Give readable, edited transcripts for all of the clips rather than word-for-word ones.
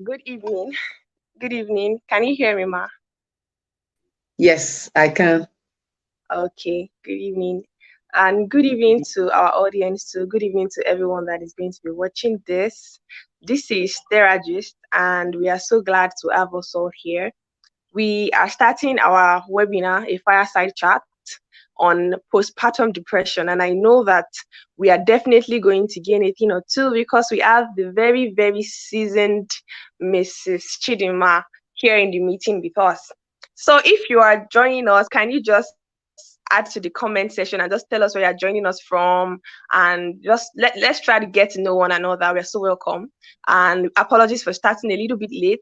Good evening. Good evening. Can you hear me, ma? Yes, I can. Okay. Good evening. And good evening to our audience too. Good evening to everyone that is going to be watching this. This is Theragist, and we are so glad to have us all here. We are starting our webinar, a fireside chat on postpartum depression. And I know that we are definitely going to gain a thing or two because we have the very, very seasoned Mrs. Chidima here in the meeting with us. So if you are joining us, can you just add to the comment section and just tell us where you're joining us from, and just let's try to get to know one another. We're so welcome. And apologies for starting a little bit late.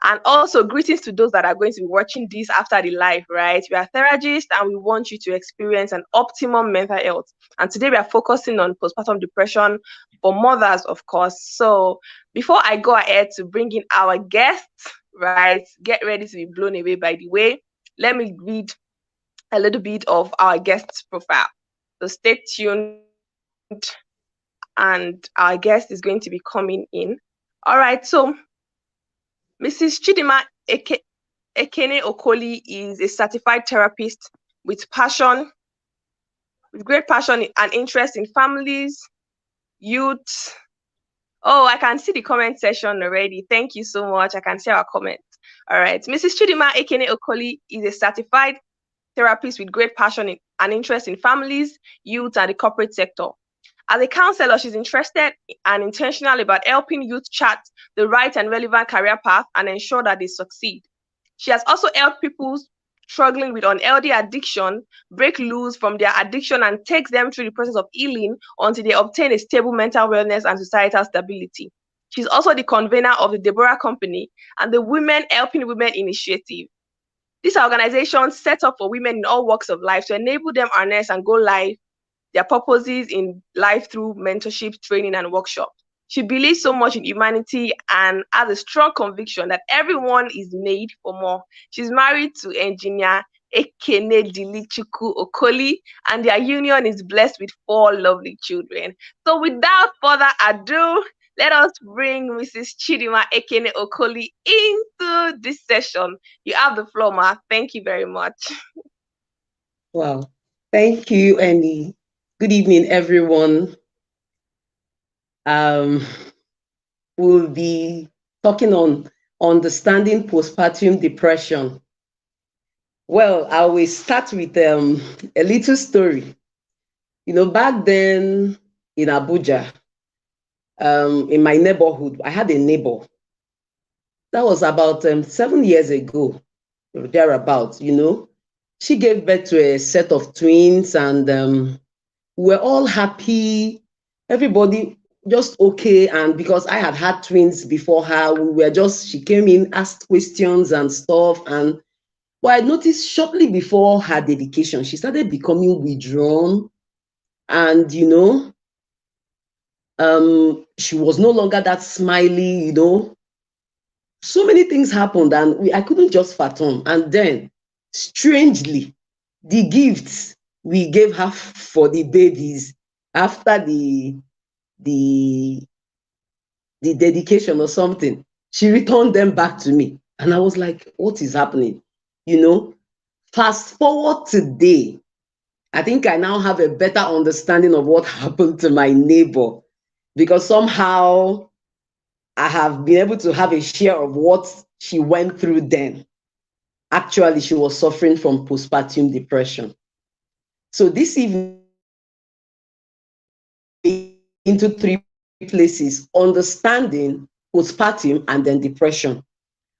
And also, greetings to those that are going to be watching this after the live, right? We are therapists and we want you to experience an optimum mental health. And today we are focusing on postpartum depression for mothers, of course. So before I go ahead to bring in our guests, right, get ready to be blown away by the way. Let me read a little bit of our guest's profile. So stay tuned, and our guest is going to be coming in. All right, so Mrs. Chidima Ekene Okoli is a certified therapist with passion, with great passion and interest in families, youth. Oh, I can see the comment section already. Thank you so much. I can see our comments. All right. Mrs. Chidima Ekene Okoli is a certified therapist with great passion and interest in families, youth, and the corporate sector. As a counselor, she's interested and intentional about helping youth chart the right and relevant career path and ensure that they succeed. She has also helped people struggling with unhealthy addiction break loose from their addiction and takes them through the process of healing until they obtain a stable mental wellness and societal stability. She's also the convener of the Deborah Company and the Women Helping Women Initiative. This organization set up for women in all walks of life to enable them harness and go live their purposes in life through mentorship, training, and workshop. She believes so much in humanity and has a strong conviction that everyone is made for more. She's married to engineer Ekene Dilichuku Okoli, and their union is blessed with 4 lovely children. So, without further ado, let us bring Mrs. Chidima Ekene Okoli into this session. You have the floor, ma. Thank you very much. Wow. Thank you, Annie. Good evening, everyone. Um, we'll be talking on understanding postpartum depression. Well, I will start with a little story. Back then in Abuja, in my neighborhood, I had a neighbor. That was about 7 years ago, or thereabouts. She gave birth to a set of twins, and we were all happy. Everybody just okay. And because I had had twins before her, she came in, asked questions and stuff. And well, I noticed shortly before her dedication, she started becoming withdrawn. And, she was no longer that smiley. So many things happened, and I couldn't just fathom. And then, strangely, the gifts we gave her for the babies after the the dedication or something, she returned them back to me. And I was like, what is happening? You know, fast forward today, I think I now have a better understanding of what happened to my neighbor, because somehow I have been able to have a share of what she went through then. Actually, she was suffering from postpartum depression. So this evening, into 3 places: understanding, postpartum, and then depression.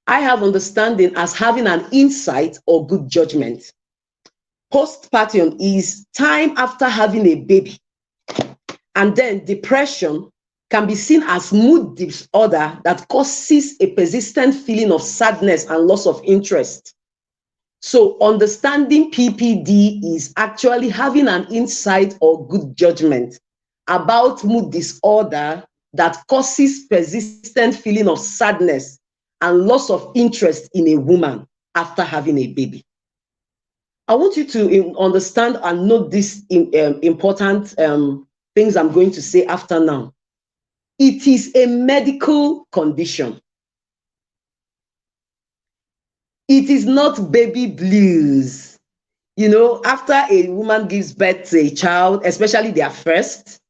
I have understanding as having an insight or good judgment. Postpartum is time after having a baby. And then depression can be seen as mood disorder that causes a persistent feeling of sadness and loss of interest. So understanding PPD is actually having an insight or good judgment about mood disorder that causes persistent feeling of sadness and loss of interest in a woman after having a baby. I want you to understand and note these important things I'm going to say after now. It is a medical condition. It is not baby blues. After a woman gives birth to a child, especially their first,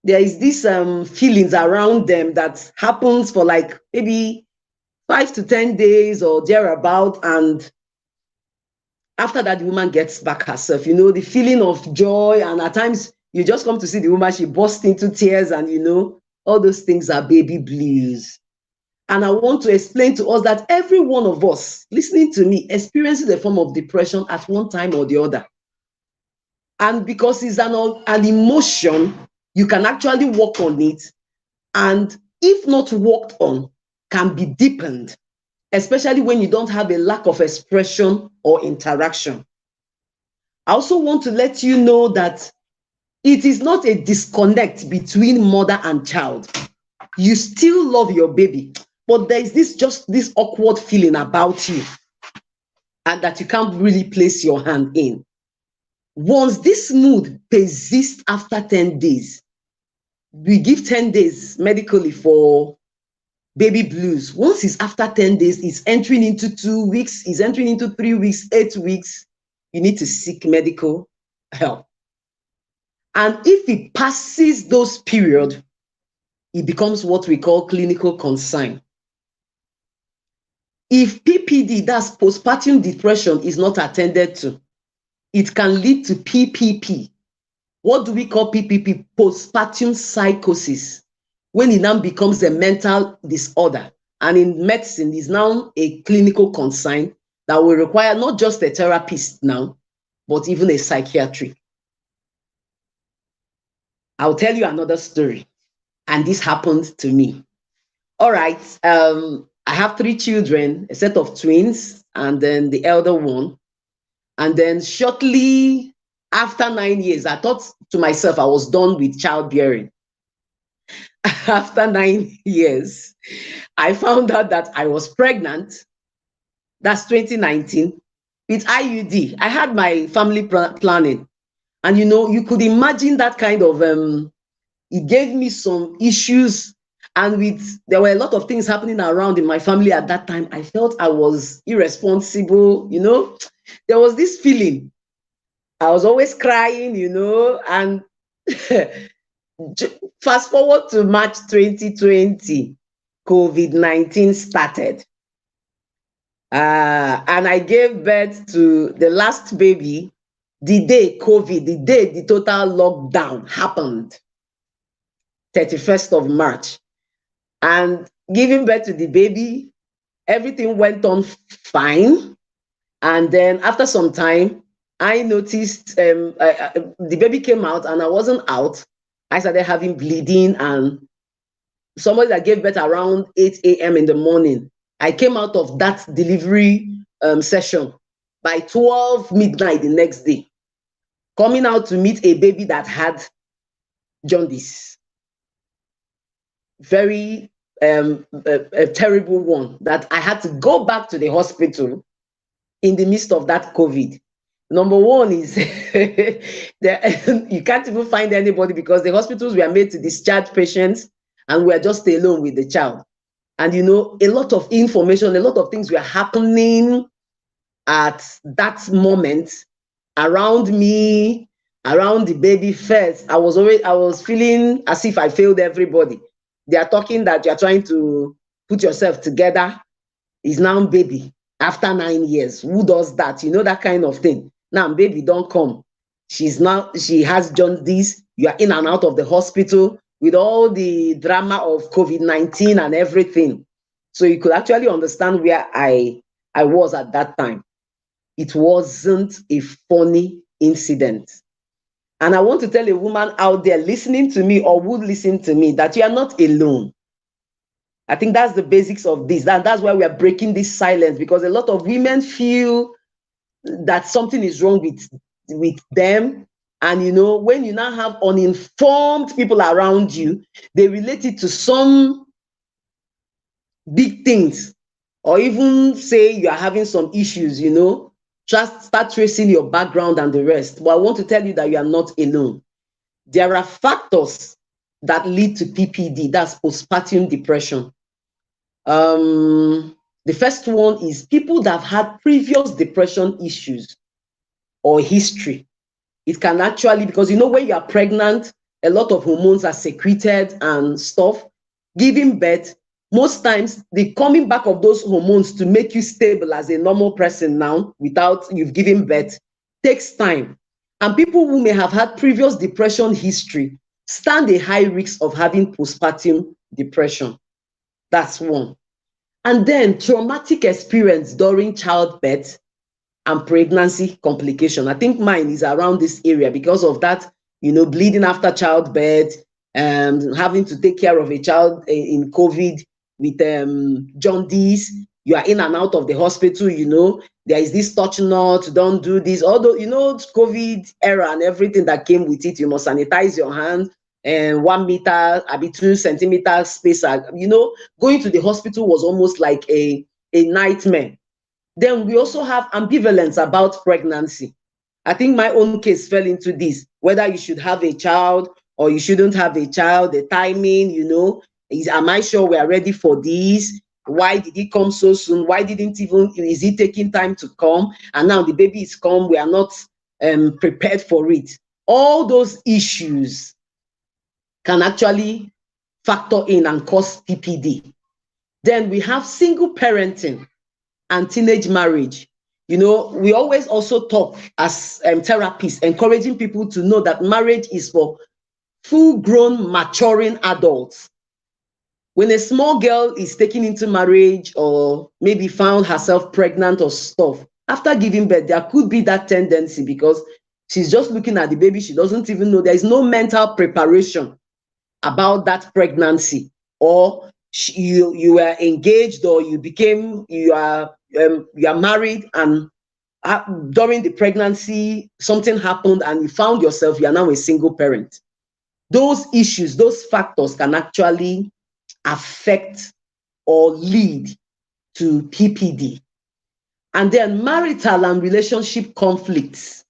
there is this feelings around them that happens for like maybe 5 to 10 days or thereabout. And after that, the woman gets back herself, the feeling of joy. And at times, you just come to see the woman, she bursts into tears, and all those things are baby blues. And I want to explain to us that every one of us listening to me experiences a form of depression at one time or the other. And because it's an emotion, you can actually work on it. And if not worked on, can be deepened, especially when you don't have a lack of expression or interaction. I also want to let you know that it is not a disconnect between mother and child. You still love your baby, but there is this awkward feeling about you, and that you can't really place your hand in. Once this mood persists after 10 days, we give 10 days medically for baby blues. Once it's after 10 days, it's entering into 2 weeks, it's entering into 3 weeks, 8 weeks, you need to seek medical help. And if it passes those periods, it becomes what we call clinical concern. If PPD, that's postpartum depression, is not attended to, it can lead to PPP. What do we call PPP? Postpartum psychosis. When it now becomes a mental disorder, and in medicine is now a clinical concern that will require not just a therapist now, but even a psychiatric. I'll tell you another story, and this happened to me. All right, I have 3 children, a set of twins, and then the elder one. And then shortly after 9 years, I thought to myself I was done with childbearing. After 9 years, I found out that I was pregnant. That's 2019 with IUD. I had my family planning, and you could imagine that kind of it gave me some issues, and there were a lot of things happening around in my family at that time. I felt I was irresponsible. There was this feeling. I was always crying, and fast forward to March 2020, COVID-19 started. And I gave birth to the last baby the day the total lockdown happened, 31st of March. And giving birth to the baby, everything went on fine. And then after some time, I noticed the baby came out and I wasn't out. I started having bleeding, and somebody that gave birth around 8 a.m. in the morning, I came out of that delivery session by 12 midnight the next day, coming out to meet a baby that had jaundice. Very a terrible one, that I had to go back to the hospital in the midst of that COVID. Number one is you can't even find anybody, because the hospitals were made to discharge patients and we're just alone with the child. And a lot of information, a lot of things were happening at that moment around me, around the baby first. I was feeling as if I failed everybody. They are talking that you're trying to put yourself together. Is now baby after 9 years. Who does that? That kind of thing. Now baby don't come. She has jaundice. You are in and out of the hospital with all the drama of COVID-19 and everything. So you could actually understand where I was at that time. It wasn't a funny incident. And I want to tell a woman out there listening to me or would listen to me that you are not alone. I think that's the basics of this. That's why we are breaking this silence, because a lot of women feel that something is wrong with them. And when you now have uninformed people around you, they relate it to some big things, or even say you are having some issues, just start tracing your background and the rest. But I want to tell you that you are not alone. There are factors that lead to PPD, that's postpartum depression. The first one is people that have had previous depression issues or history. It can actually, because when you are pregnant, a lot of hormones are secreted and stuff. Giving birth, most times the coming back of those hormones to make you stable as a normal person now without you've given birth takes time. And people who may have had previous depression history stand a high risk of having postpartum depression. That's one. And then traumatic experience during childbirth and pregnancy complication. I think mine is around this area because of that, bleeding after childbirth, having to take care of a child in COVID with jaundice. You are in and out of the hospital, there is this touch not, don't do this. Although, COVID era and everything that came with it, you must sanitize your hands and 1 meter, 2 centimeter space. Going to the hospital was almost like a nightmare. Then we also have ambivalence about pregnancy. I think my own case fell into this, whether you should have a child or you shouldn't have a child, the timing, am I sure we are ready for this? Why did it come so soon? Why didn't even, is it taking time to come? And now the baby is come, we are not prepared for it. All those issues can actually factor in and cause PPD. Then we have single parenting and teenage marriage. We always also talk as therapists, encouraging people to know that marriage is for full-grown, maturing adults. When a small girl is taken into marriage or maybe found herself pregnant or stuff, after giving birth, there could be that tendency because she's just looking at the baby. She doesn't even know. There is no mental preparation about that pregnancy, or you were engaged, or you are married, and during the pregnancy something happened and you found yourself, you are now a single parent. Those issues, those factors can actually affect or lead to PPD. And then marital and relationship conflicts.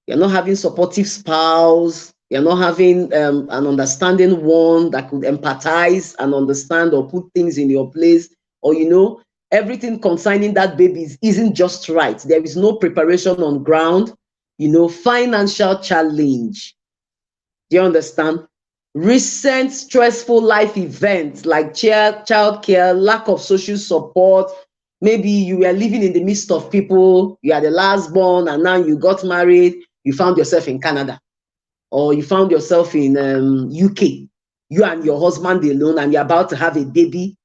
You're not having supportive spouse, you're not having an understanding one that could empathize and understand or put things in your place, or everything concerning that baby isn't just right. There is no preparation on ground, financial challenge. Do you understand? Recent stressful life events like child care, lack of social support. Maybe you were living in the midst of people, you are the last born, and now you got married, you found yourself in Canada, or you found yourself in UK, you and your husband alone, and you're about to have a baby.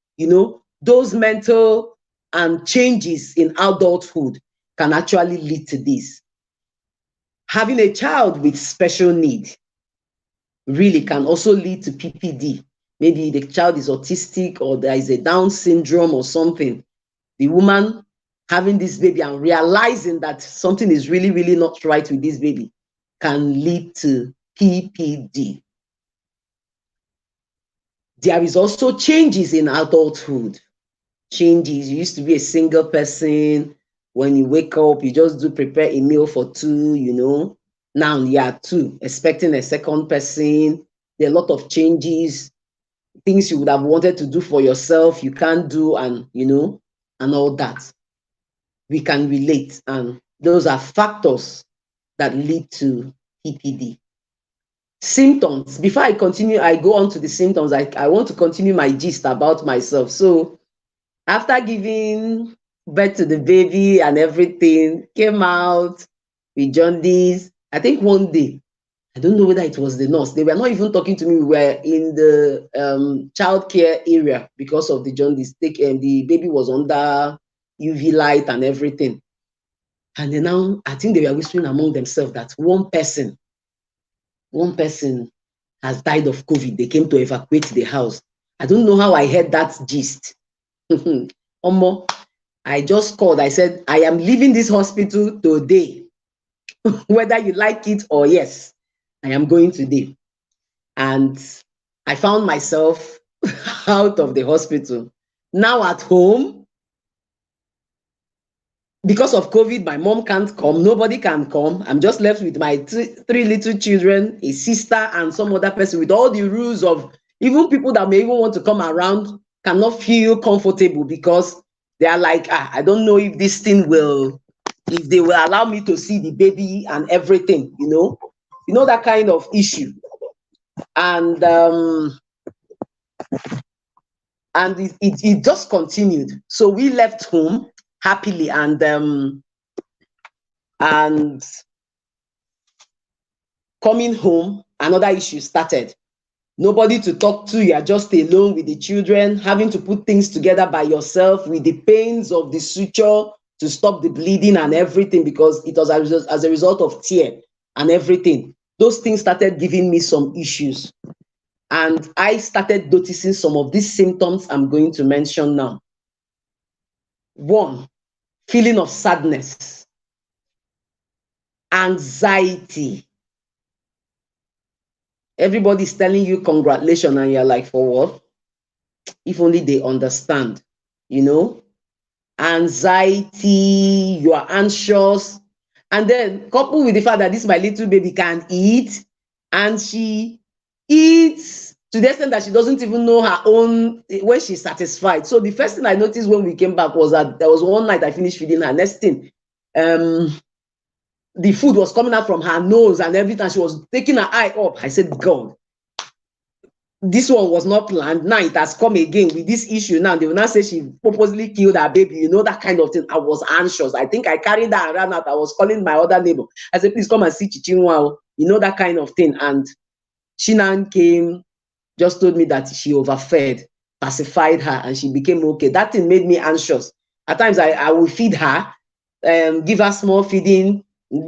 Those mental and changes in adulthood can actually lead to this. Having a child with special need really can also lead to PPD. Maybe the child is autistic, or there is a Down syndrome or something. The woman having this baby and realizing that something is really, really not right with this baby can lead to PPD. There is also changes in adulthood. Changes. You used to be a single person. When you wake up, you just do prepare a meal for two, Now you are two, expecting a second person. There are a lot of changes. Things you would have wanted to do for yourself, you can't do, and and all that. We can relate, and those are factors that lead to PPD. Symptoms. Before I continue, I go on to the symptoms. I want to continue my gist about myself. So after giving birth to the baby and everything, came out with jaundice. I think one day, I don't know whether it was the nurse, they were not even talking to me. We were in the childcare area because of the jaundice. The baby was under UV light and everything. And then now, I think they were whispering among themselves that one person has died of COVID. They came to evacuate the house. I don't know how I heard that gist. I just called. I said, I am leaving this hospital today. Whether you like it or yes, I am going today. And I found myself out of the hospital. Now at home, because of COVID, my mom can't come. Nobody can come. I'm just left with my three little children, a sister, and some other person, with all the rules of even people that may even want to come around cannot feel comfortable because They are like, I don't know if this thing will, if they will allow me to see the baby and everything, you know that kind of issue. And it just continued. So we left home happily, and coming home, another issue started. Nobody to talk to, you are just alone with the children, having to put things together by yourself with the pains of the suture to stop the bleeding and everything, because it was as a result of tear and everything. Those things started giving me some issues. And I started noticing some of these symptoms I'm going to mention now. One, feeling of sadness, anxiety. Everybody's telling you congratulations, and you're like, for what? If only they understand, anxiety, you are anxious. And then coupled with the fact that this my little baby can eat, and she eats to the extent that she doesn't even know her own when she's satisfied. So the first thing I noticed when we came back was that there was one night I finished feeding her. Next thing, the food was coming out from her nose and everything. She was taking her eye up. I said, God, this one was not planned. Now it has come again with this issue. Now they will not say she purposely killed her baby, that kind of thing. I was anxious. I think I carried that around out. I was calling my other neighbor. I said, please come and see Chichinwa, that kind of thing. And Shinan came, just told me that she overfed, pacified her, and she became okay. That thing made me anxious. At times I will feed her, give her small feeding,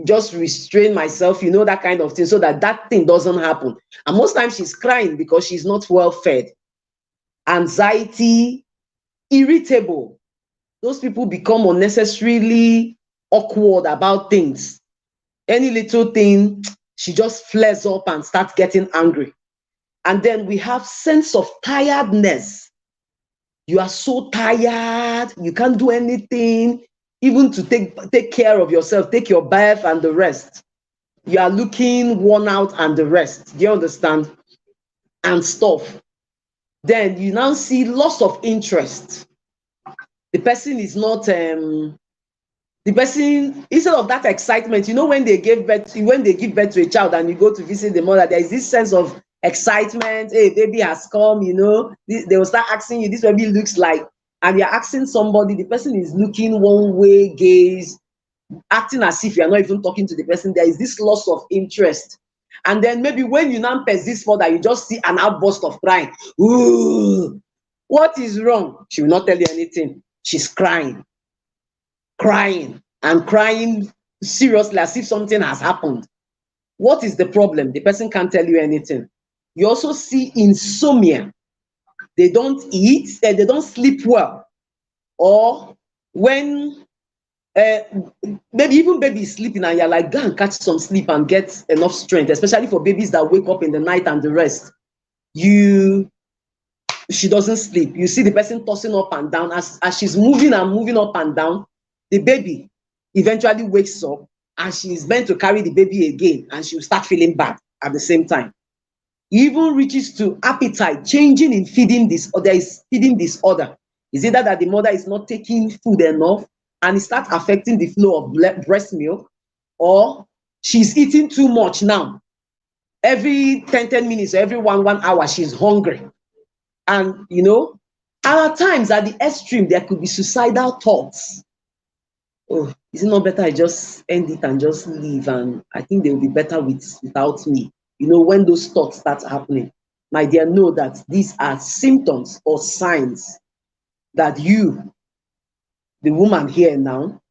just restrain myself, that kind of thing, so that thing doesn't happen. And most times she's crying because she's not well fed. Anxiety, irritable. Those people become unnecessarily awkward about things. Any little thing, she just flares up and starts getting angry. And then we have sense of tiredness. You are so tired, you can't do anything, even to take care of yourself, take your bath and the rest. You are looking worn out and the rest. Do you understand? And stuff. Then you now see loss of interest. The person is not, the person, instead of that excitement, when they give birth to a child and you go to visit the mother, there is this sense of excitement. Hey, baby has come, they will start asking you, this baby looks like, and you're asking somebody, the person is looking one way, gaze, acting as if you're not even talking to the person. There is this loss of interest. And then maybe when you now persist further, you just see an outburst of crying. Ooh, what is wrong? She will not tell you anything. She's crying and crying seriously as if something has happened. What is the problem? The person can't tell you anything. You also see insomnia. They don't eat, they don't sleep well. Or when maybe even baby is sleeping and you're like, go and catch some sleep and get enough strength, especially for babies that wake up in the night and the rest. She doesn't sleep. You see the person tossing up and down. As she's moving and moving up and down, the baby eventually wakes up and she's meant to carry the baby again, and she'll start feeling bad at the same time. Even reaches to appetite, changing in feeding disorder. There is feeding disorder. Is either that the mother is not taking food enough and it starts affecting the flow of breast milk, or she's eating too much now. Every 10 minutes, every one hour, she's hungry. And, at times at the extreme, there could be suicidal thoughts. Oh, is it not better I just end it and just leave? And I think they will be better without me. When those thoughts start happening, my dear, know that these are symptoms or signs that you, the woman here now,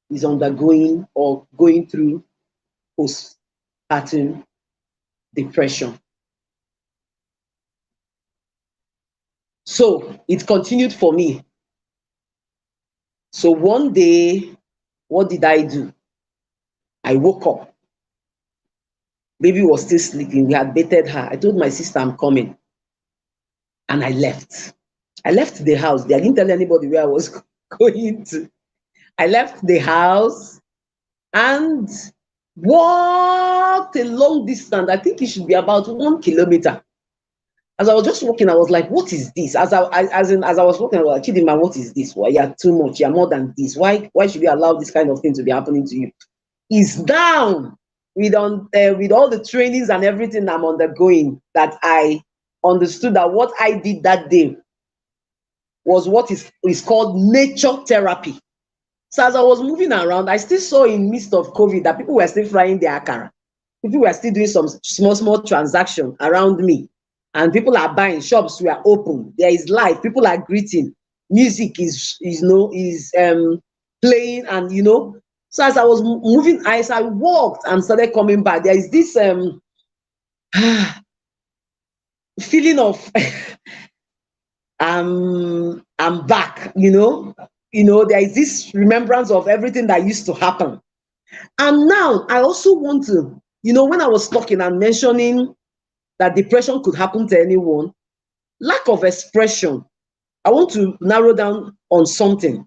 is undergoing or going through postpartum depression. So it continued for me. So one day, what did I do? I woke up. Baby was still sleeping. We had baited her. I told my sister I'm coming. And I left. I left the house. I didn't tell anybody where I was going to. I left the house and walked a long distance. I think it should be about 1 kilometer. As I was just walking, I was like, what is this? As I was walking, I was like, Chidima, what is this? Why you're too much, you're more than this. Why should you allow this kind of thing to be happening to you? Is down with all the trainings and everything I'm undergoing, that I understood that what I did that day was what is called nature therapy. So as I was moving around, I still saw in midst of COVID that people were still frying their akara. People were still doing some small transaction around me. And people are buying, shops were open. There is life, people are greeting. Music is playing, and So as I was moving, as I walked and started coming back, there is this feeling of I'm back, there is this remembrance of everything that used to happen. And now I also want to, when I was talking and mentioning that depression could happen to anyone, lack of expression, I want to narrow down on something.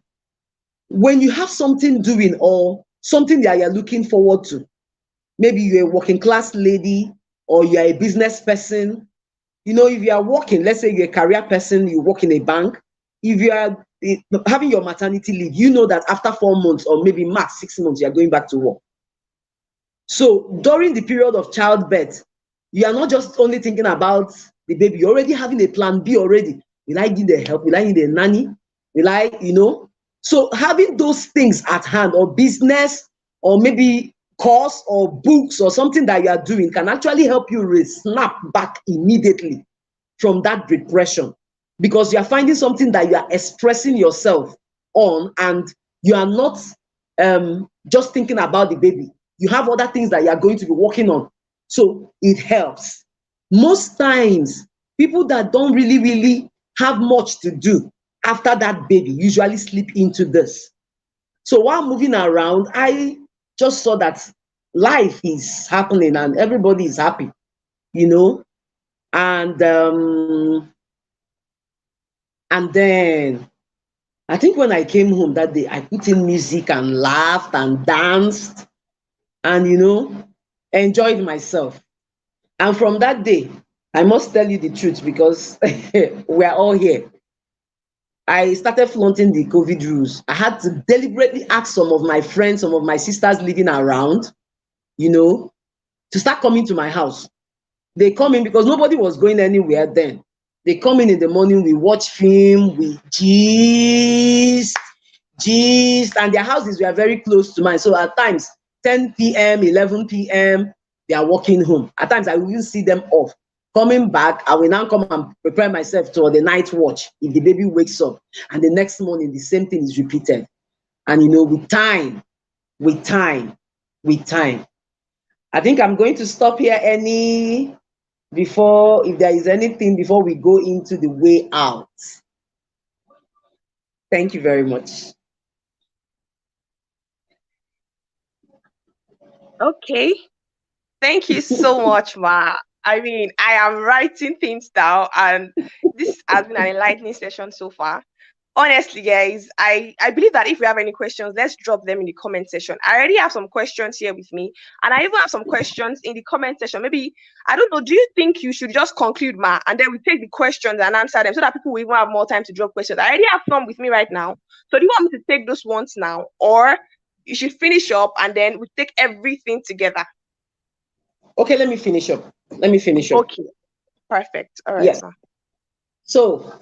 When you have something doing or something that you're looking forward to, maybe you're a working class lady or you're a business person, if you are working, let's say you're a career person, you work in a bank, if you are having your maternity leave, you know that after 4 months or maybe max 6 months, you're going back to work. So during the period of childbirth, you are not just only thinking about the baby, you're already having a plan B already. Will I need the help? Will I need a nanny? Will I, So having those things at hand, or business, or maybe course or books or something that you are doing, can actually help you snap back immediately from that depression, because you are finding something that you are expressing yourself on, and you are not just thinking about the baby. You have other things that you are going to be working on. So it helps. Most times, people that don't really have much to do after that baby usually slip into this. So while moving around, I just saw that life is happening and everybody is happy, and then I think when I came home that day, I put in music and laughed and danced and enjoyed myself. And from that day, I must tell you the truth, because we're all here. I started flaunting the COVID rules. I had to deliberately ask some of my friends, some of my sisters living around, to start coming to my house. They come in because nobody was going anywhere then. They come in the morning, we watch film, we gist, and their houses were very close to mine. So at times, 10 p.m., 11 p.m., they are walking home. At times, I will even see them off. Coming back, I will now come and prepare myself for the night watch if the baby wakes up. And the next morning, the same thing is repeated. And, with time, I think I'm going to stop here if there is anything before we go into the way out. Thank you very much. Okay. Thank you so much, Ma. I mean, I am writing things down, and this has been an enlightening session so far. Honestly, guys, I believe that if we have any questions, let's drop them in the comment section. I already have some questions here with me, and I even have some questions in the comment section. Maybe, I don't know, do you think you should just conclude, Ma, and then we take the questions and answer them so that people will even have more time to drop questions? I already have some with me right now. So do you want me to take those ones now, or you should finish up and then we take everything together? Okay, let me finish up. Okay, perfect. All right, Yes. Ma. So,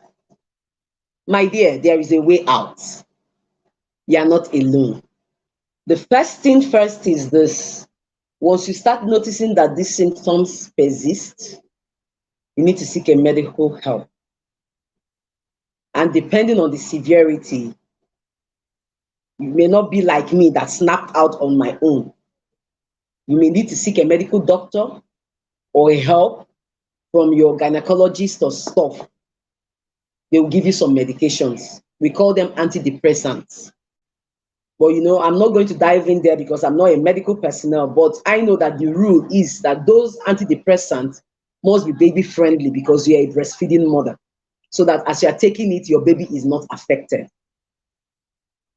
my dear, there is a way out. You are not alone. The first thing first is this. Once you start noticing that these symptoms persist, you need to seek a medical help. And depending on the severity, you may not be like me that snapped out on my own. You may need to seek a medical doctor or help from your gynecologist or stuff. They will give you some medications. We call them antidepressants. But I'm not going to dive in there because I'm not a medical personnel, but I know that the rule is that those antidepressants must be baby friendly because you're a breastfeeding mother, so that as you're taking it, your baby is not affected.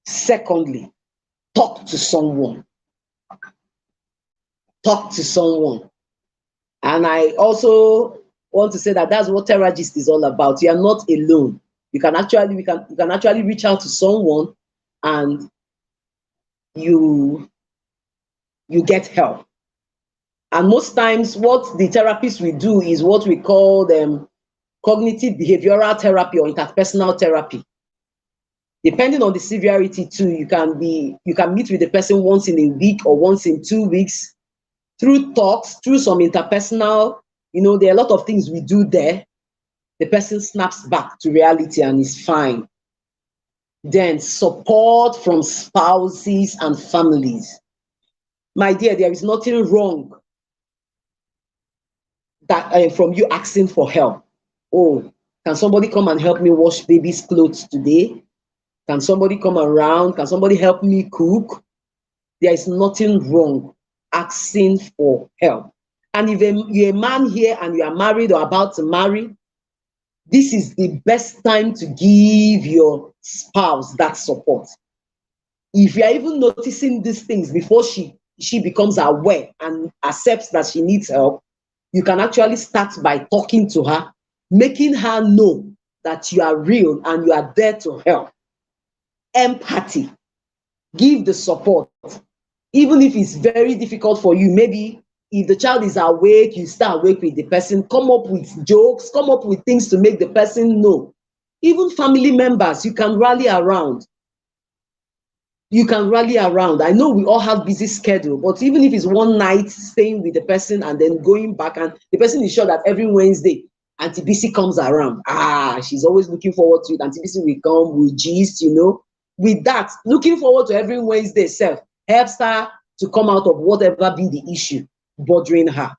Secondly, talk to someone. Talk to someone. And I also want to say that that's what Terragist is all about. You are not alone. You can actually reach out to someone, and you you get help. And most times, what the therapists will do is what we call cognitive behavioral therapy or interpersonal therapy. Depending on the severity too, you can meet with the person once in a week or once in 2 weeks, through talks, through some interpersonal, there are a lot of things we do there. The person snaps back to reality and is fine. Then support from spouses and families. My dear, there is nothing wrong that from you asking for help. Oh, can somebody come and help me wash baby's clothes today? Can somebody come around? Can somebody help me cook? There is nothing wrong asking for help. And if you're a man here and you are married or about to marry, this is the best time to give your spouse that support. If you are even noticing these things before she becomes aware and accepts that she needs help, you can actually start by talking to her, making her know that you are real and you are there to help. Empathy. Give the support. Even if it's very difficult for you, maybe if the child is awake, you stay awake with the person, come up with jokes, come up with things to make the person know. Even family members, you can rally around. I know we all have busy schedule, but even if it's one night staying with the person and then going back, and the person is sure that every Wednesday Auntie BC comes around. She's always looking forward to it. Auntie BC will come, will gist, With that, looking forward to every Wednesday self helps her to come out of whatever be the issue bothering her.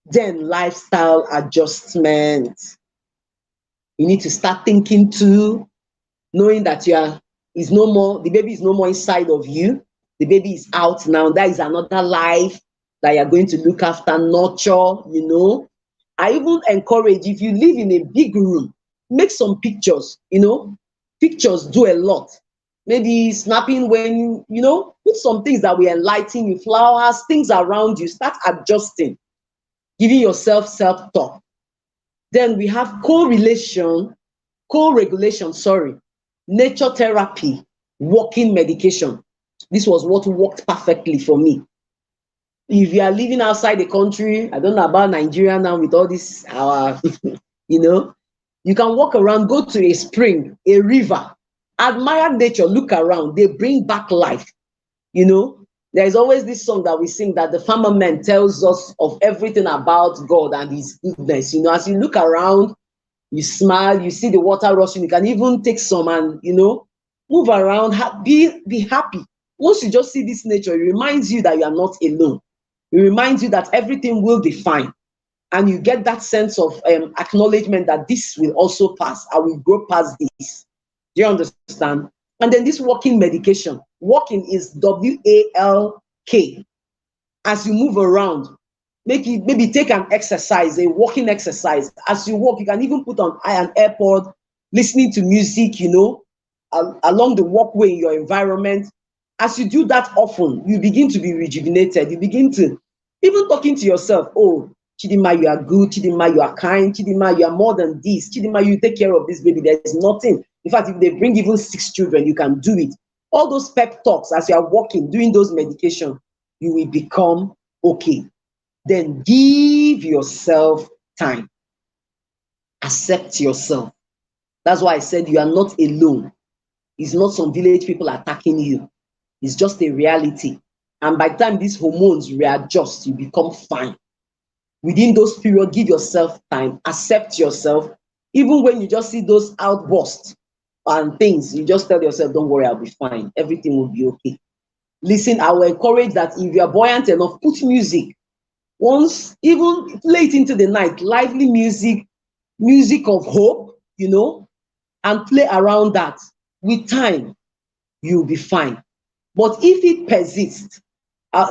Then lifestyle adjustment. You need to start thinking too, knowing that the baby is no more inside of you. The baby is out now. That is another life that you're going to look after, nurture, I even encourage, if you live in a big room, make some pictures, Pictures do a lot. Maybe snapping when, put some things that will enlighten you, flowers, things around you, start adjusting, giving yourself self-talk. Then we have co-regulation, nature therapy, walking medication. This was what worked perfectly for me. If you are living outside the country, I don't know about Nigeria now with all this, you can walk around, go to a spring, a river, admire nature, look around. They bring back life. There's always this song that we sing that the firmament tells us of everything about God and his goodness. As you look around, you smile, you see the water rushing, you can even take some and, move around, be happy. Once you just see this nature, it reminds you that you are not alone. It reminds you that everything will be fine. And you get that sense of acknowledgement that this will also pass. I will grow past this. Do you understand? And then this walking medication. Walking is WALK. As you move around, maybe take an exercise, a walking exercise. As you walk, you can even put on an AirPod, listening to music, along the walkway in your environment. As you do that often, you begin to be rejuvenated. You begin to, even talking to yourself, oh, Chidima, you are good. Chidima, you are kind. Chidima, you are more than this. Chidima, you take care of this baby. There is nothing. In fact, if they bring even 6 children, you can do it. All those pep talks as you are walking, doing those medication, you will become okay. Then give yourself time. Accept yourself. That's why I said you are not alone. It's not some village people attacking you. It's just a reality. And by the time these hormones readjust, you become fine. Within those periods, give yourself time, accept yourself. Even when you just see those outbursts and things, you just tell yourself, don't worry, I'll be fine. Everything will be okay. Listen, I will encourage that if you are buoyant enough, put music. Once, even late into the night, lively music of hope, and play around that. With time, you'll be fine. But if it persists,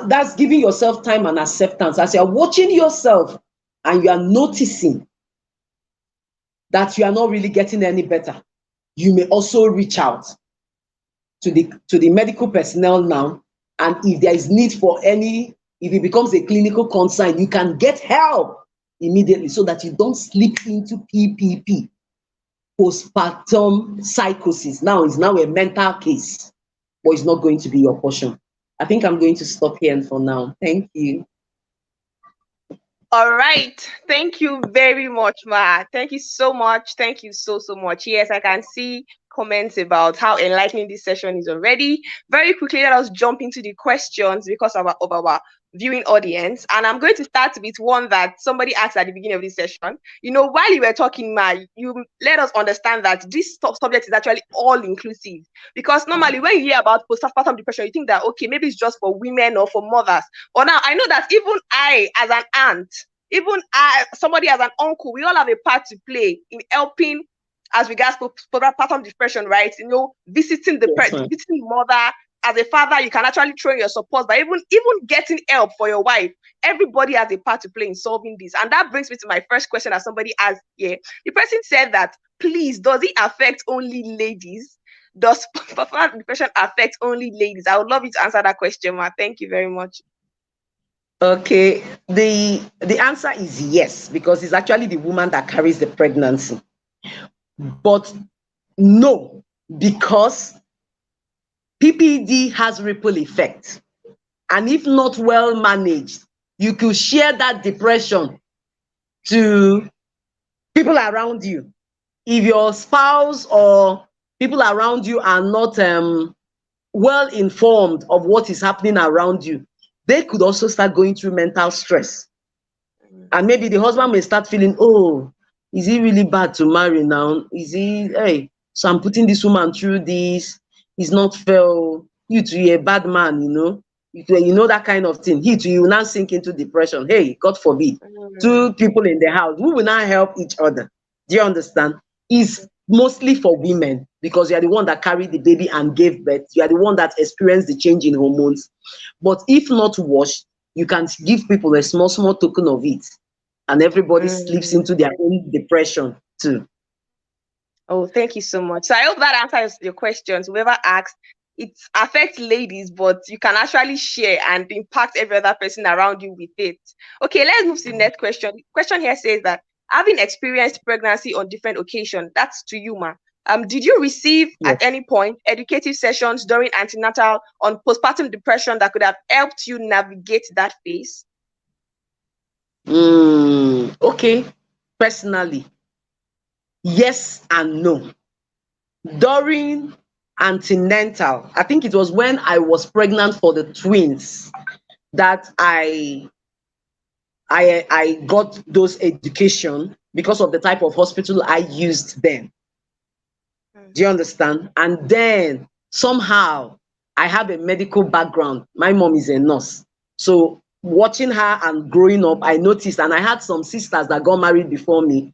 that's giving yourself time and acceptance. As you're watching yourself and you are noticing that you are not really getting any better, you may also reach out to the medical personnel now. And if there is need for if it becomes a clinical concern, you can get help. immediately so that you don't slip into PPP, postpartum psychosis. Now it's now a mental case, but it's not going to be your portion. I think I'm going to stop here for now. Thank you. All right. Thank you very much, Ma. Thank you so much. Thank you so much. Yes, I can see comments about how enlightening this session is already. Very quickly, let us jump into the questions because of our viewing audience. And I'm going to start with one that somebody asked at the beginning of this session. You know, while you were talking, Ma, you let us understand that this subject is actually all inclusive. Because normally when you hear about postpartum depression, you think that, okay, maybe it's just for women or for mothers. But now I know that even I, as an aunt, even I, somebody as an uncle, we all have a part to play in helping as regards postpartum depression, right? You know, visiting the visiting mother. As a father, you can actually throw in your support, but even getting help for your wife, everybody has a part to play in solving this. And that brings me to my first question that somebody asked here. The person said that, please, does it affect only ladies? Does postpartum depression affect only ladies? I would love you to answer that question, Ma. Thank you very much. Okay, the answer is yes, because it's actually the woman that carries the pregnancy. But no, because PPD has ripple effect. And if not well managed, you could share that depression to people around you. If your spouse or people around you are not well informed of what is happening around you, they could also start going through mental stress. And maybe the husband may start feeling, oh, is he really bad to marry now? Is he, hey, so I'm putting this woman through this. It's not fair. You too, you're a bad man, you know. You know that kind of thing. He too, you will now sink into depression. Hey, God forbid. Two people in the house, we will now help each other. Do you understand? It's mostly for women because you are the one that carried the baby and gave birth. You are the one that experienced the change in hormones. But if not washed, you can give people a small token of it, and everybody slips into their own depression too. Oh, thank you so much. So I hope that answers your questions. Whoever asked, it affects ladies, but you can actually share and impact every other person around you with it. Okay, let's move to the next question. The question here says that having experienced pregnancy on different occasions, that's to you, Ma. Did you receive at any point educative sessions during antenatal on postpartum depression that could have helped you navigate that phase? Okay, personally, yes and no. During antenatal, I think it was when I was pregnant for the twins that I got those education because of the type of hospital I used then. Do you understand? And then somehow I have a medical background. My mom is a nurse. So watching her and growing up, I noticed, and I had some sisters that got married before me.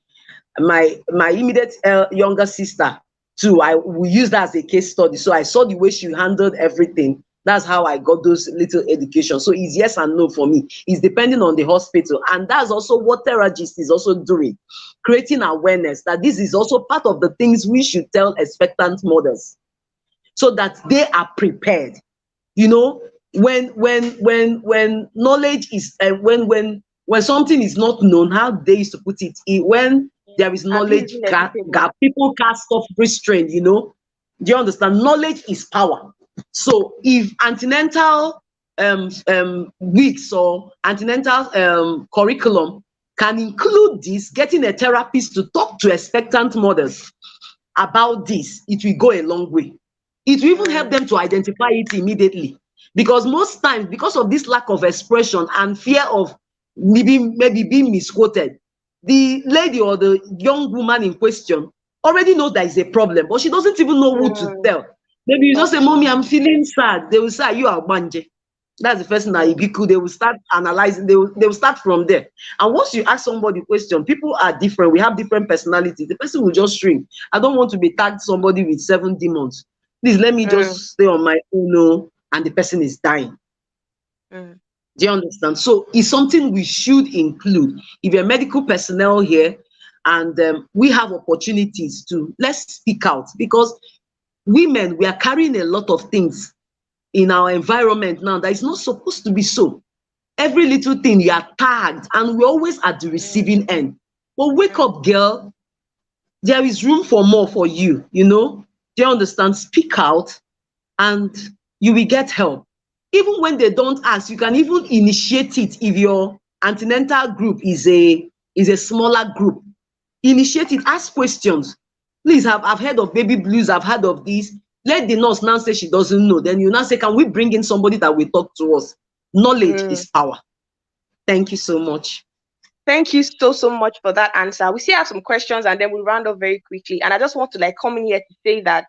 My immediate younger sister too, we used that as a case study. So I saw the way she handled everything. That's how I got those little education. So it's yes and no for me. It's depending on the hospital. And that's also what Theragist is also doing, creating awareness that this is also part of the things we should tell expectant mothers so that they are prepared. You know, when knowledge is, when something is not known, how they used to put it, when there is knowledge gap, people cast off restraint, you know. Do you understand? Knowledge is power. So if antenatal weeks or antenatal curriculum can include this, getting a therapist to talk to expectant mothers about this, it will go a long way. It will even help them to identify it immediately. Because most times, because of this lack of expression and fear of maybe being misquoted, the lady or the young woman in question already knows there is a problem, but she doesn't even know who to tell. Maybe you just say, Mommy, I'm feeling sad. They will say, you are banje. That's the first thing that they will start analyzing. They will start from there. And once you ask somebody a question, people are different. We have different personalities. The person will just shrink. I don't want to be tagged somebody with 7 demons. Please let me just stay on my own, and the person is dying. Do you understand? So it's something we should include. If you're medical personnel here and we have opportunities to, let's speak out, because women, we are carrying a lot of things in our environment now that is not supposed to be so. Every little thing you are tagged, and we're always at the receiving end. But wake up, girl. There is room for more for you, you know. Do you understand? Speak out and you will get help. Even when they don't ask, you can even initiate it. If your antenatal group is a smaller group, initiate it, ask questions. Please, I've heard of baby blues, I've heard of this. Let the nurse now say she doesn't know. Then you now say, can we bring in somebody that will talk to us? Knowledge is power. Thank you so much. Thank you so much for that answer. We still have some questions and then we'll round up very quickly. And I just want to like come in here to say that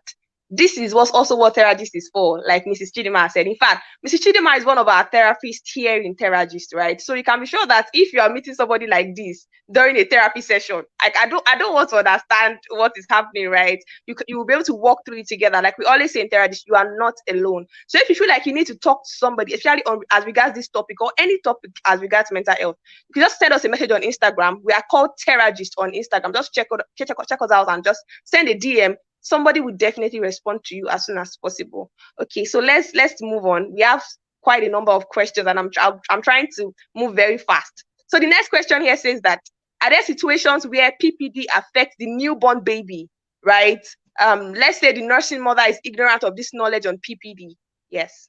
this is what's also what Theragist is for, like Mrs. Chidima said. In fact, Mrs. Chidima is one of our therapists here in Theragist, right? So you can be sure that if you are meeting somebody like this during a therapy session, like I don't want to understand what is happening, right? You will be able to walk through it together. Like we always say in Theragist, you are not alone. So if you feel like you need to talk to somebody, especially on as regards this topic or any topic as regards mental health, you can just send us a message on Instagram. We are called Theragist on Instagram. Just check us out and just send a DM. Somebody will definitely respond to you as soon as possible. Okay, so let's move on. We have quite a number of questions, and I'm trying to move very fast. So the next question here says that are there situations where PPD affects the newborn baby? Right? Let's say the nursing mother is ignorant of this knowledge on PPD. Yes.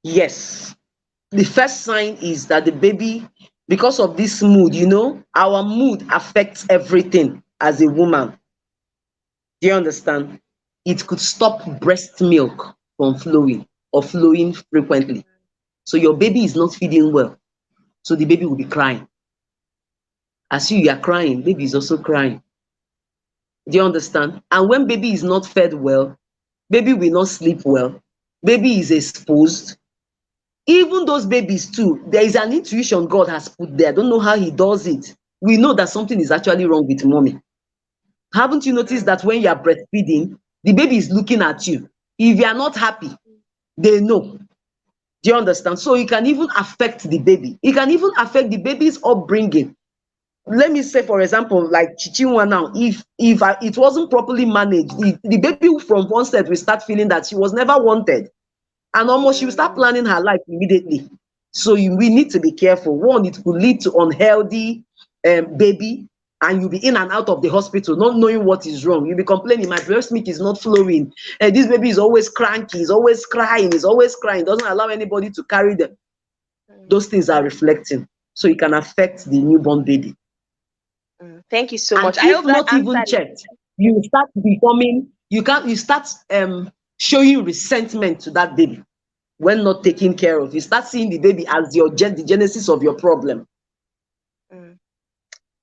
Yes. The first sign is that the baby, because of this mood, you know, our mood affects everything as a woman. Do you understand? It could stop breast milk from flowing or flowing frequently. So your baby is not feeding well. So the baby will be crying. As you are crying, baby is also crying. Do you understand? And when baby is not fed well, baby will not sleep well. Baby is exposed. Even those babies too, there is an intuition God has put there. I don't know how he does it. We know that something is actually wrong with mommy. Haven't you noticed that when you are breastfeeding, the baby is looking at you? If you are not happy, they know. Do you understand? So it can even affect the baby. It can even affect the baby's upbringing. Let me say, for example, like Chichinwa now, if it wasn't properly managed, the baby from one set will start feeling that she was never wanted. And almost she will start planning her life immediately. So we need to be careful. One, it could lead to unhealthy baby, and you'll be in and out of the hospital not knowing what is wrong. You'll be complaining, my breast milk is not flowing, and this baby is always cranky, is always crying, doesn't allow anybody to carry them. Those things are reflecting, so it can affect the newborn baby. Thank you so And much. I if hope that not even checked, you start becoming, you start showing resentment to that baby when not taken care of. You start seeing the baby as the genesis of your problem.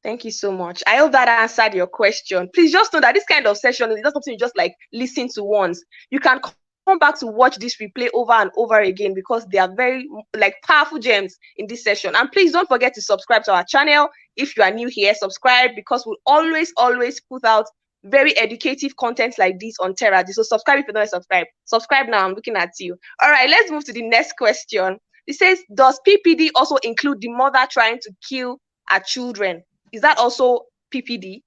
Thank you so much. I hope that answered your question. Please just know that this kind of session is not something you just like listen to once. You can come back to watch this replay over and over again because they are very like powerful gems in this session. And please don't forget to subscribe to our channel. If you are new here, subscribe because we'll always put out very educative content like this on Theragist. So subscribe if you're not subscribed. Subscribe now. I'm looking at you. All right, let's move to the next question. It says, does PPD also include the mother trying to kill her children? Is that also PPD?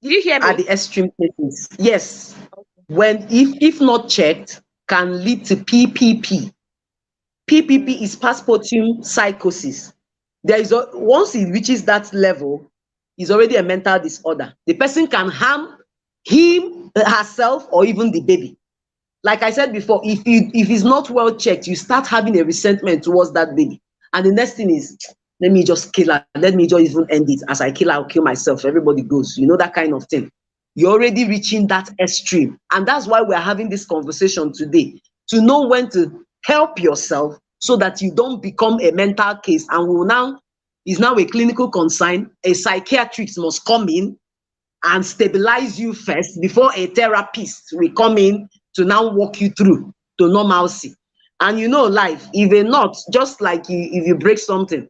Did you hear me? At the extreme cases, yes. Okay. When if not checked, can lead to PPP. PPP is postpartum psychosis. There is once it reaches that level, is already a mental disorder. The person can harm him, herself, or even the baby. Like I said before, if it's not well checked, you start having a resentment towards that baby. And the next thing is, let me just kill her. Let me just even end it. As I kill her, I'll kill myself. Everybody goes. You know, that kind of thing. You're already reaching that extreme. And that's why we're having this conversation today, to know when to help yourself so that you don't become a mental case. And is now a clinical concern. A psychiatrist must come in and stabilize you first before a therapist will come in to now walk you through to normalcy. And you know, life, if a knot, just like if you break something,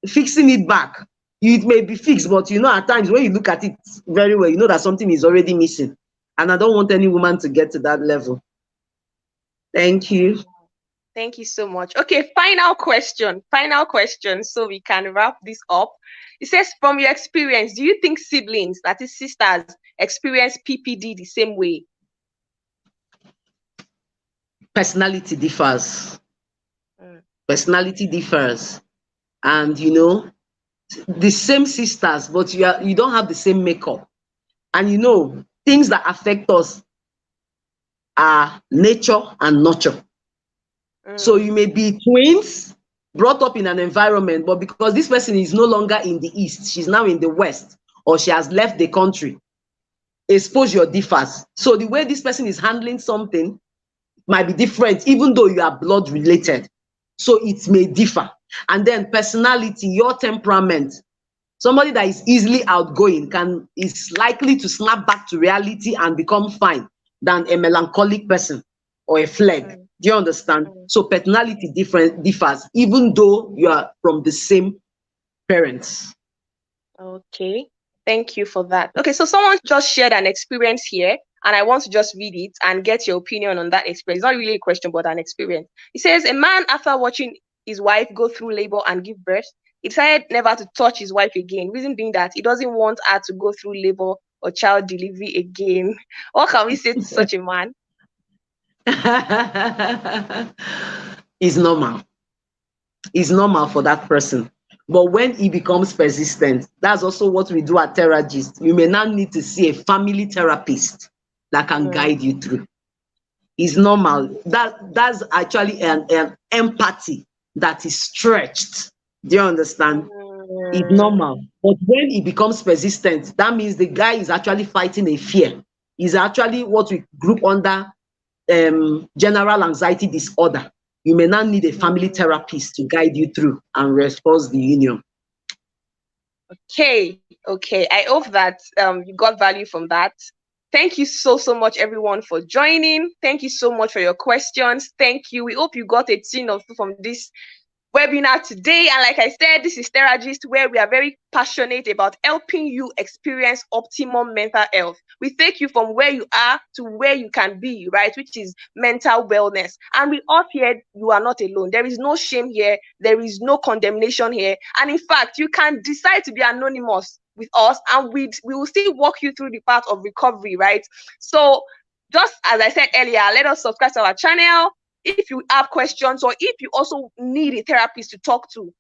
fixing it back, it may be fixed, but you know, at times when you look at it very well, you know that something is already missing. And I don't want any woman to get to that level. Thank you. Thank you so much. Okay, final question, so we can wrap this up. It says, from your experience, do you think siblings, that is sisters, experience PPD the same way? personality differs. Mm. Personality differs. And the same sisters, but you don't have the same makeup. And things that affect us are nature and nurture. So Mm. you may be twins brought up in an environment, but because this person is no longer in the east, she's now in the west, or she has left the country, exposure differs. So the way this person is handling something might be different, even though you are blood related. So it may differ. And then personality, your temperament. Somebody that is easily outgoing is likely to snap back to reality and become fine than a melancholic person or a flag. Mm. Do you understand? Mm. So personality differs, even though you are from the same parents. Okay, thank you for that. Okay, so someone just shared an experience here, and I want to just read it and get your opinion on that experience. It's not really a question, but an experience. It says, a man, after watching his wife go through labor and give birth, he decided never to touch his wife again. Reason being that he doesn't want her to go through labor or child delivery again. What can we say to such a man? It's normal. It's normal for that person. But when it becomes persistent, that's also what we do at Theragist. You may now need to see a family therapist that can Mm. guide you through. It's normal. That's actually an empathy that is stretched. Do you understand? It's Mm. normal. But when it becomes persistent, that means the guy is actually fighting a fear. Is actually what we group under general anxiety disorder. You may now need a family Mm. therapist to guide you through and reinforce the union. Okay. I hope that you got value from that. Thank you so much, everyone, for joining. Thank you so much for your questions. Thank you. We hope you got a tin of from this webinar today. And like I said, this is Theragist, where we are very passionate about helping you experience optimum mental health. We take you from where you are to where you can be, right? Which is mental wellness. And we all here, you are not alone. There is no shame here. There is no condemnation here. And in fact, you can decide to be anonymous with us, and we will still walk you through the path of recovery, right? So just as I said earlier, let us subscribe to our channel. If you have questions, or if you also need a therapist to talk to,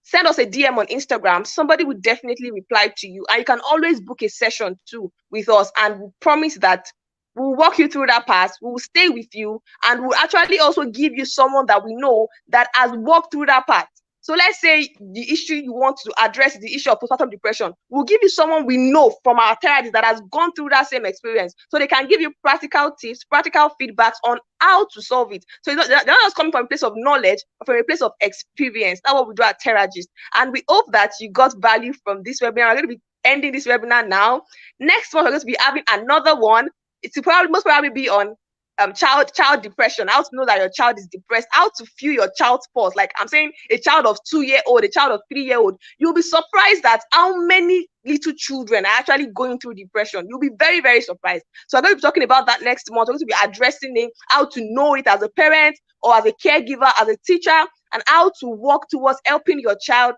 send us a DM on Instagram. Somebody will definitely reply to you. And you can always book a session too with us. And we promise that we'll walk you through that path. We will stay with you. And we'll actually also give you someone that we know that has walked through that path. So let's say the issue you want to address, the issue of postpartum depression, we'll give you someone we know from our therapist that has gone through that same experience. So they can give you practical tips, practical feedbacks on how to solve it. So they're not just coming from a place of knowledge, but from a place of experience. That's what we do at Theragist. And we hope that you got value from this webinar. We're going to be ending this webinar now. Next month, we're going to be having another one. It's probably most probably be on child depression, how to know that your child is depressed, how to feel your child's pulse. Like I'm saying, a child of 2-year old, a child of 3-year old, you'll be surprised at how many little children are actually going through depression. You'll be very, very surprised. So I'm going to be talking about that next month. We're going to be addressing it, how to know it as a parent or as a caregiver, as a teacher, and how to work towards helping your child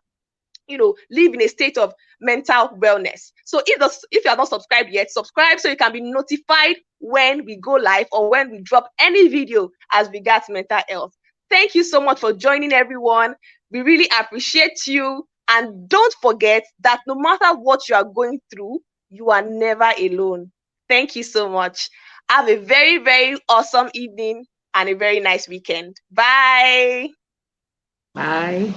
live in a state of mental wellness. So if you are not subscribed yet, subscribe so you can be notified when we go live or when we drop any video as regards mental health. Thank you so much for joining, everyone. We really appreciate you. And don't forget that no matter what you are going through, you are never alone. Thank you so much. Have a very, very awesome evening and a very nice weekend. Bye. Bye.